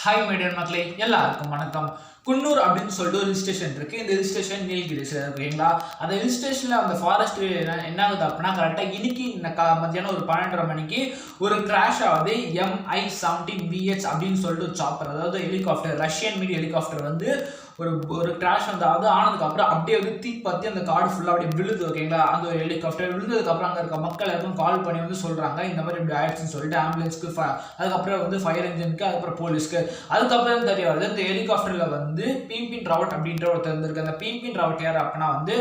Hi my dear மக்களே, எல்லாருக்கும் வணக்கம். குன்னூர் அப்படின்னு சொல்லிட்டு ஒரு ஹில் ஸ்டேஷன் இருக்கு. இந்த ஹில் ஸ்டேஷன் நீலகிரிஸ்ல இருக்குங்களா. அந்த ஹில் ஸ்டேஷன்ல அந்த ஃபாரஸ்ட் என்ன ஆகுது அப்படின்னா, கரெக்டாக இன்னைக்கு மத்தியானம் ஒரு 12:30 மணிக்கு ஒரு கிராஷ் ஆகுது. Mi-17VH அப்படின்னு சொல்லிட்டு ஒரு சாப்பர், அதாவது ஹெலிகாப்டர், ரஷ்யன் மீட் ஹெலிகாப்டர் வந்து ஒரு கிராஷ் வந்து ஆனதுக்கு அப்புறம் அப்படியே வந்து தீப்பத்தி அந்த காடு ஃபுல்லாக அப்படியே விழுது. ஓகேங்களா. அந்த ஒரு ஹெலிகாப்டர் விழுந்ததுக்கு அப்புறம் அங்கே இருக்க மக்கள் எல்லாருக்கும் கால் பண்ணி வந்து சொல்றாங்க இந்த மாதிரி இப்படி ஆயிடுச்சுன்னு சொல்லிட்டு ஆம்புலன்ஸ்க்கு, அதுக்கப்புறம் வந்து ஃபயர் இன்ஜினுக்கு, அதுக்கப்புறம் போலீஸ்க்கு. அதுக்கப்புறம் தெரிய வருது இந்த ஹெலிகாப்டர்ல வந்து பிபின் ராவட் அப்படின்ற ஒருத்தர் இருந்திருக்கு. அந்த பிபின் ராவட் யார் அப்படின்னா வந்து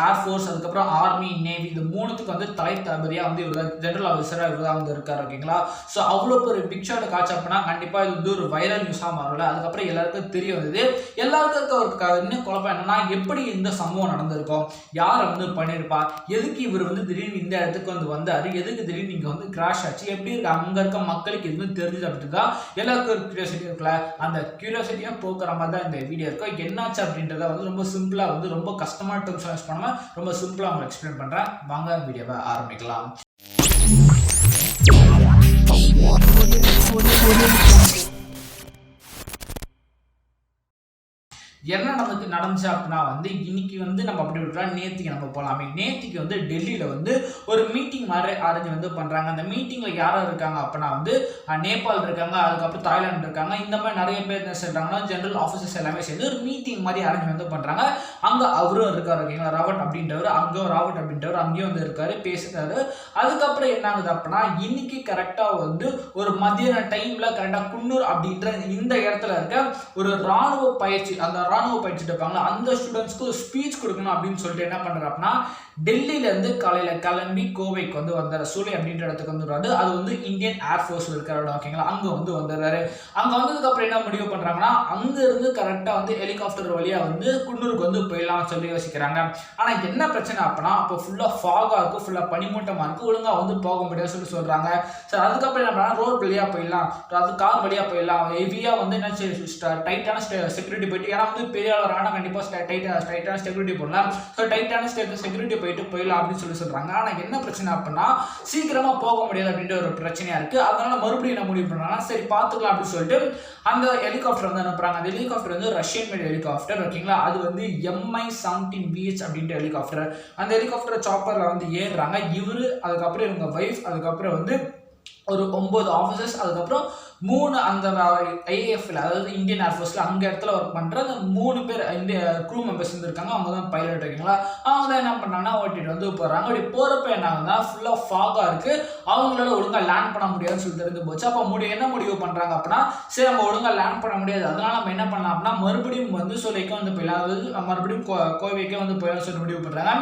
ஏர்ஃபோர்ஸ், அதுக்கப்புறம் ஆர்மி, நேவி, இது மூணுத்துக்கு வந்து தலை தளபதியாக வந்து இவர் ஜெனரல் ஆஃபீஸராக இவர் தான் வந்து இருக்காரு. ஓகேங்களா. ஸோ அவ்வளோ ஒரு பிக் ஷாட் காட்சி அப்படின்னா கண்டிப்பாக இது வந்து ஒரு வைரல் நியூஸாக மாறல. அதுக்கப்புறம் எல்லாருக்கும் தெரிய வந்தது. எல்லாருக்கும் இன்னும் குழப்பம் என்னன்னா, எப்படி இந்த சம்பவம் நடந்திருக்கும், யார் வந்து பண்ணியிருப்பா, எதுக்கு இவர் வந்து திடீர்னு இந்த இடத்துக்கு வந்து வந்தாரு, எதுக்கு திடீர்னு இங்கே வந்து கிராஷ் ஆச்சு, எப்படி இருக்கு அங்கே இருக்க மக்களுக்கு எதுவும் தெரிஞ்சது அப்படின்னு தான் எல்லாருக்கும் ஒரு கியூரியாசிட்டி இருக்குல்ல. அந்த கியூரியாசிட்டியாக போக்குற மாதிரி தான் இந்த வீடியோ இருக்கும். என்னாச்சு அப்படின்றத வந்து ரொம்ப சிம்பிளாக வந்து ரொம்ப கஷ்டமான டேர்ம்ஸ் யூஸ் பண்ணாமல் ரொம்ப சிம்பிளாக உங்களுக்கு எக்ஸ்பிளைன் பண்ணுறேன். வாங்க வீடியோவை ஆரம்பிக்கலாம். என்ன நடந்துச்சு அப்படின்னா வந்து இன்னைக்கு வந்து நம்ம அப்படி விட்டுலாம் நேத்திக்கு நம்ம போகலாமே. நேத்திக்கு வந்து டெல்லியில் வந்து ஒரு மீட்டிங் மாதிரி அரேஞ்ச் வந்து பண்ணுறாங்க. அந்த மீட்டிங்கில் யாரும் இருக்காங்க அப்படின்னா வந்து நேபாள் இருக்காங்க, அதுக்கப்புறம் தாய்லாந்து இருக்காங்க. இந்த மாதிரி நிறைய பேர் என்ன சொல்கிறாங்கன்னா ஜெனரல் ஆஃபீஸர்ஸ் எல்லாமே சேர்ந்து ஒரு மீட்டிங் மாதிரி அரேஞ்ச் வந்து பண்ணுறாங்க. அங்கே அவரும் இருக்கார். ஓகேங்களா. ராவட் அப்படின்றவர் அங்கேயும் வந்து இருக்காரு, பேசுகிறாரு. அதுக்கப்புறம் என்ன ஆகுது அப்படின்னா இன்னைக்கு கரெக்டாக வந்து ஒரு மதியான டைமில் கரெக்டாக குன்னூர் அப்படின்ற இந்த இடத்துல இருக்க ஒரு ராணுவ பயிற்சி, அந்த ராணுவ பயிற்சி இருப்பாங்களா, அந்த ஸ்டூடெண்ட்ஸ்க்கு ஒரு ஸ்பீச் கொடுக்கணும் அப்படின்னு சொல்லிட்டு என்ன பண்றாரு அப்படின்னா, டெல்லியில இருந்து காலையில கிளம்பி கோவைக்கு வந்து வந்தாரு. சூளை அப்படின்ற இடத்துக்கு வந்துடுறாரு. அது வந்து இந்தியன் ஏர்ஃபோர்ஸ்ல இருக்கிற இடம். ஓகேங்களா. அங்க வந்து வந்துடுறாரு. அங்க வந்ததுக்கு அப்புறம் என்ன முடிவு பண்றாங்கன்னா, அங்க இருந்து கரெக்டா வந்து ஹெலிகாப்டர் வழியா வந்து குன்னூருக்கு வந்து போயிடலாம் சொல்லி யோசிக்கிறாங்க. ஆனா என்ன பிரச்சனை அப்படின்னா, அப்போ ஃபுல்லா ஃபாகா இருக்கு, ஃபுல்லா பனிமூட்டமா இருக்கு, ஒழுங்கா வந்து போக முடியாது சொல்லி சொல்றாங்க. சார் அதுக்கப்புறம் என்ன பண்ணா, ரோட் வழியா போயிடலாம், அது கார் வழியா போயிடலாம், ஹெவியா வந்து என்ன டைட்டான செக்யூரிட்டி போயிட்டு, ஏன்னா வந்து பெரிய அளவு கண்டிப்பா டைட்டான செக்யூரிட்டி போடலாம். ஸோ டைட்டான செக்யூரிட்டி போயிட்டு போயிடலாம் அப்படின்னு சொல்லி சொல்றாங்க. ஆனா என்ன பிரச்சனை அப்படின்னா, சீக்கிரமா போக முடியாது அப்படின்ற ஒரு பிரச்சனையா இருக்கு. அதனால மறுபடியும் என்ன முடிவு பண்ணாங்கன்னா, சரி பார்த்துக்கலாம் அப்படின்னு சொல்லிட்டு அந்த ஹெலிகாப்டர் வந்து அனுப்புறாங்க. அந்த ஹெலிகாப்டர் வந்து ரஷ்யன் மேட் ஹெலிகாப்டர். ஓகேங்களா. அது வந்து Mi-17VH அப்படின்ற ஹெலிகாப்டர். அந்த ஹெலிகாப்டர் சாப்பர்ல வந்து ஏறுறாங்க. இவரு, அதுக்கப்புறம் இவங்க வைஃப், அதுக்கப்புறம் வந்து ஒரு 9 ஆஃபீஸர்ஸ், அதுக்கப்புறம் 3 அந்த ஐஏஎஃப்ல, அதாவது இந்தியன் ஏர்ஃபோர்ஸ்ல அங்கே இடத்துல ஒர்க் பண்ணுற அந்த 3 பேர் இந்திய க்ரூ மெம்பர்ஸ் இருந்திருக்காங்க. அவங்க தான் பைலட். ஓகேங்களா. அவங்க தான் என்ன பண்ணாங்கன்னா ஓட்டிட்டு வந்து போகிறாங்க. அப்படி போகிறப்ப என்ன ஆகுதுன்னா, ஃபுல்லாக ஃபாகாக இருக்குது, அவங்களால ஒழுங்காக லேண்ட் பண்ண முடியாதுன்னு சொல்லி தெரிஞ்சு போச்சு. அப்போ என்ன முடிவு பண்ணுறாங்க அப்படின்னா, சரி நம்ம ஒழுங்காக லேண்ட் பண்ண முடியாது, அதனால நம்ம என்ன பண்ணலாம் அப்படின்னா மறுபடியும் வந்து சூளைக்கு வந்து போயிடலாம், அதாவது மறுபடியும் கோவைக்கே வந்து போயிடலாம் சொல்லி முடிவு பண்ணுறாங்க.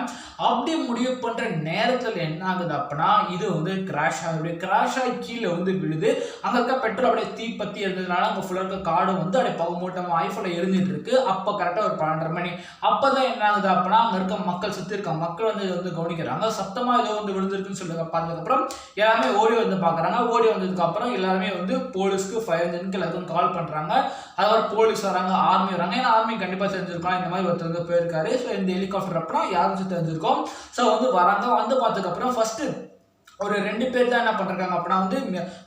அப்படி முடிவு பண்ணுற நேரத்தில் என்ன ஆகுது அப்படின்னா, இது வந்து கிராஷ் ஆகுது. கிராஷ் ஆகி கீழே வந்து விழுது. அங்கே இருக்க பெட்ரோல் அப்படியே தீப்பத்தி இருந்ததுனால அங்கே ஃபுல்லாக இருக்க காடு வந்து அப்படியே பகுமூட்டமாக ஐஃபோனில் எரிஞ்சிட்டு இருக்கு. அப்போ கரெக்டாக ஒரு 12:30 மணி. அப்போதான் என்ன ஆகுது அப்படின்னா, அங்கே இருக்க மக்கள் சுற்றி இருக்க மக்கள் வந்து இதை வந்து கவனிக்கிறாங்க. சத்தமாக ஏதோ வந்து விழுந்திருக்குன்னு சொல்லி பார்த்ததுக்கப்புறம் எல்லாருமே ஓடி வந்து பார்க்குறாங்க. ஓடி வந்ததுக்கு அப்புறம் எல்லாருமே வந்து போலீஸ்க்கு, ஃபயர் இன்ஜினுக்கு எல்லாருக்கும் கால் பண்ணுறாங்க. அதாவது போலீஸ் வராங்க, ஆர்மி வராங்க. ஏன்னா ஆர்மி கண்டிப்பாக தெரிஞ்சிருக்கோம் இந்த மாதிரி ஒருத்தர் வந்து போயிருக்காரு. ஸோ இந்த ஹெலிகாப்டர் அப்படின்னா யாரும் தெரிஞ்சிருக்கோம். ஸோ வந்து வராங்க. வந்து பார்த்ததுக்கப்புறம் ஃபர்ஸ்ட் ஒரு 2 பேர் தான் என்ன பண்ணுறாங்க அப்படின்னா வந்து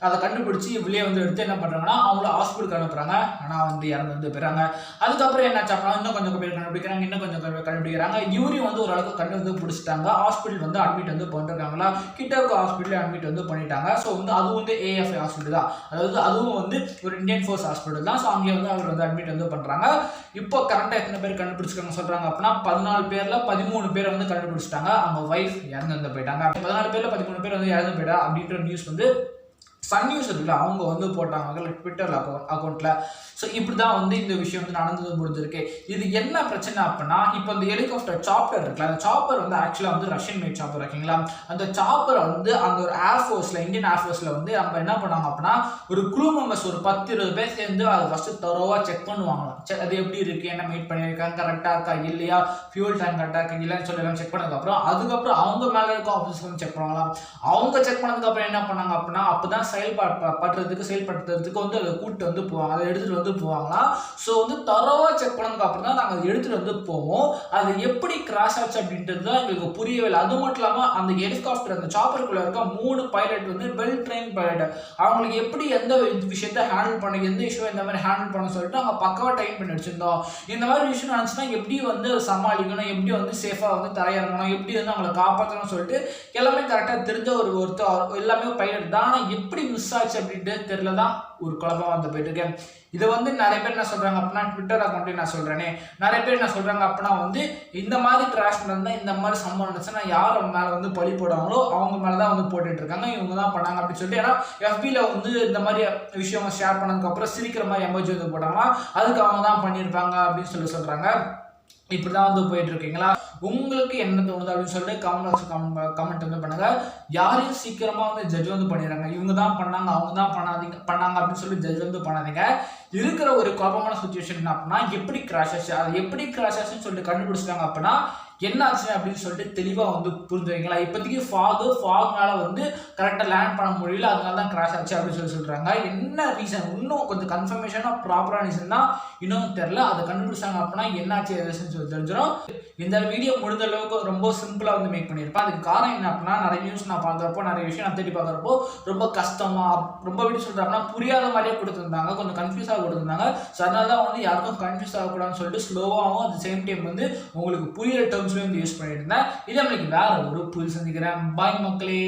அதை கண்டுபிடிச்சி வெளியே வந்து எடுத்து என்ன பண்ணுறாங்கன்னா அவங்கள ஹாஸ்பிட்டலுக்கு அனுப்புறாங்க. ஆனால் வந்து இறந்து வந்து போயிறாங்க. அதுக்கப்புறம் என்னாச்சு அப்படின்னா இன்னும் கொஞ்சம் பேர் கண்டுபிடிக்கிறாங்க, இன்னும் கொஞ்சம் பேர் கண்டுபிடிக்கிறாங்க. இவரையும் வந்து ஓரளவுக்கு கண்டு வந்து பிடிச்சிட்டாங்க. ஹாஸ்பிட்டல் வந்து அட்மிட் வந்து பண்ணிருக்காங்களா, கிட்ட இருக்க ஹாஸ்பிட்டல் அட்மிட் வந்து பண்ணிட்டாங்க. ஸோ வந்து அதுவும் வந்து ஏஎஃப்ஐ ஹாஸ்பிட்டல் தான், அதாவது அதுவும் வந்து ஒரு இந்தியன் ஃபோர்ஸ் ஹாஸ்பிட்டல் தான். ஸோ அங்கே வந்து அவர் வந்து அட்மிட் வந்து பண்ணுறாங்க. இப்போ கரெக்டாக எத்தனை பேர் கண்டுபிடிச்சிருக்காங்க சொல்கிறாங்க அப்படின்னா 14 பேரில் 13 பேர் வந்து கண்டுபிடிச்சிட்டாங்க. அவங்க வைஃப் இறந்து வந்து போயிட்டாங்க. 14 பேரில் 13 பேர் வந்து இறந்து போயிட்டா அப்படின்ற நியூஸ் வந்து சன் நியூஸ் இருக்குல்ல, அவங்க வந்து போட்டாங்க ட்விட்டர் அக்கௌண்ட்ல. ஸோ இப்படி தான் வந்து இந்த விஷயம் வந்து நடந்தது முடிஞ்சிருக்கு. இது என்ன பிரச்சனை அப்படின்னா, இப்போ இந்த ஹெலிகாப்டர் சாப்பர் இருக்குல்ல, அந்த சாப்பர் வந்து ஆக்சுவலாக வந்து ரஷ்யன் மேட் சாப்பர். ஓகேங்களா. அந்த சாப்பர் வந்து அந்த ஒரு ஏர்ஃபோர்ஸ்ல, இந்தியன் ஏர்ஃபோர்ஸ்ல வந்து நம்ம என்ன பண்ணாங்க அப்படின்னா, ஒரு க்ரூ மெம்பர்ஸ் ஒரு 10-20 பேர் சேர்ந்து அதை ஃபர்ஸ்ட் தரோவா செக் பண்ணுவாங்களாம். அது எப்படி இருக்கு, என்ன மீட் பண்ணியிருக்காங்க, கரெக்டாக இருக்கா இல்லையா, ஃபியூல் டேங்க் கரெக்டாக இருக்கா இல்லைன்னு சொல்லி எல்லாம் செக் பண்ணதுக்கப்புறம் அதுக்கப்புறம் அவங்க மேலே இருக்க ஆஃபீஸர் வந்து செக் பண்ணுவாங்களாம். அவங்க செக் பண்ணதுக்கப்புறம் என்ன பண்ணாங்க அப்படின்னா, அப்போதான் செயல்படுத்துறதுக்கு வந்து அதை கூப்பிட்டு வந்து போவாங்க, அதை எடுத்துகிட்டு வந்து போவாங்களாம். ஸோ வந்து தரோவா செக் பண்ணதுக்கு அப்புறம் தான் நாங்கள் அதை எடுத்துகிட்டு வந்து போவோம். அது எப்படி கிராஷ் ஆச்சு அப்படின்றது தான் எங்களுக்கு புரியவே இல்லை. அது மட்டும் இல்லாமல் அந்த ஹெலிகாப்டர் அந்த சாப்பருக்குள்ள இருக்க 3 பைலட் வந்து வெல் ட்ரெயின் பைலட், அவங்களுக்கு எப்படி எந்த விஷயத்த ஹேண்டில் பண்ண, எந்த இஷ்யூ இந்த மாதிரி ஹேண்டில் பண்ண சொல்லிட்டு அவங்க பக்காவாக ட்ரெயின் பண்ணி வச்சிருந்தோம். இந்த மாதிரி விஷயம் நினச்சுன்னா எப்படி வந்து சமாளிக்கணும், எப்படி வந்து சேஃபாக வந்து தரையிறங்கணும், எப்படி வந்து அவங்களை காப்பாற்றணும்னு சொல்லிட்டு எல்லாமே கரெக்டாக தெரிஞ்ச ஒருத்தர் எல்லாமே பைலட் தான். ஆனால் எப்படி மிஸ் ஆச்சு அப்படின்ட்டு தெரியல தான் ஒரு குழப்பம் வந்து போயிட்டு இருக்கேன். இதை வந்து நிறைய பேர் என்ன சொல்றாங்க அப்படின்னா, ட்விட்டர் அக்கௌண்ட்லேயும் நான் சொல்றேனே, நிறைய பேர் என்ன சொல்றாங்க அப்படின்னா வந்து இந்த மாதிரி கிராஷ் நடந்தால், இந்த மாதிரி சம்பவம் நடந்துச்சுன்னா யார் அவங்க மேலே வந்து பழி போடுவாங்களோ அவங்க மேலே தான் வந்து போட்டுட்டு இருக்காங்க, இவங்க தான் பண்ணாங்க அப்படின்னு சொல்லிட்டு. ஏன்னா FBல வந்து இந்த மாதிரி விஷயம் ஷேர் பண்ணதுக்கு அப்புறம் சிரிக்கிற மாதிரி எமோஜி வந்து போட்டாங்களா, அதுக்கு அவங்க தான் பண்ணியிருப்பாங்க அப்படின்னு சொல்றாங்க. இப்படிதான் வந்து போயிட்டு இருக்கீங்களா? உங்களுக்கு என்ன தோணுது அப்படின்னு சொல்லிட்டு கமெண்ட் வந்து பண்ணுங்க. யாரையும் சீக்கிரமா வந்து ஜட்ஜ் வந்து பண்ணிடுறாங்க, இவங்க தான் பண்ணாங்க அவங்க தான் பண்ணாங்க அப்படின்னு சொல்லி ஜட்ஜ் வந்து பண்ணாதீங்க. இருக்கிற ஒரு குழப்பமான சுச்சுவேஷன் என்ன அப்படின்னா, எப்படி கிராஷ் ஆச்சு, அது எப்படி கிராஷ் ஆச்சுன்னு சொல்லிட்டு கண்டுபிடிச்சிட்டாங்க அப்படின்னா என்ன ஆச்சு அப்படின்னு சொல்லிட்டு தெளிவாக வந்து புரிஞ்சுவீங்களா? இப்போதைக்கு ஃபாக்னால வந்து கரெக்டாக லேண்ட் பண்ண முடியல, அதனால தான் கிராஷ் ஆச்சு அப்படின்னு சொல்றாங்க. என்ன ரீசன் இன்னும் கொஞ்சம் கன்ஃபர்மேஷனாக ப்ராப்பரான ரீசன் தான் இன்னும் தெரியல. அதை கண்டுபிடிச்சாங்க அப்படின்னா என்னாச்சு எதுன்னு சொல்லி தெரிஞ்சிடும். இந்த வீடியோ முடிஞ்ச அளவுக்கு ரொம்ப சிம்பிளாக வந்து மேக் பண்ணியிருப்பேன். அதுக்கு காரணம் என்ன அப்படின்னா, நிறைய நியூஸ் நான் பார்க்குறப்போ, நிறைய விஷயம் நான் தேடி பார்க்குறப்போ ரொம்ப கஷ்டமாக ரொம்ப எப்படி சொல்கிறாங்கன்னா புரியாத மாதிரியே கொடுத்துருந்தாங்க, கொஞ்சம் கன்ஃபியூஸாக கொடுத்துருந்தாங்க. ஸோ அதனால தான் வந்து யாருக்கும் கன்ஃபியூஸ் ஆகக்கூடாதுன்னு சொல்லிட்டு ஸ்லோவாகவும் அட் சேம் டைம் வந்து உங்களுக்கு புரியுற டேர்ம்ஸ்லேயும் வந்து யூஸ் பண்ணிட்டு இருந்தேன். இதே மாதிரி வேற ஒரு புது சந்திக்கிறேன். பாய் மக்களே.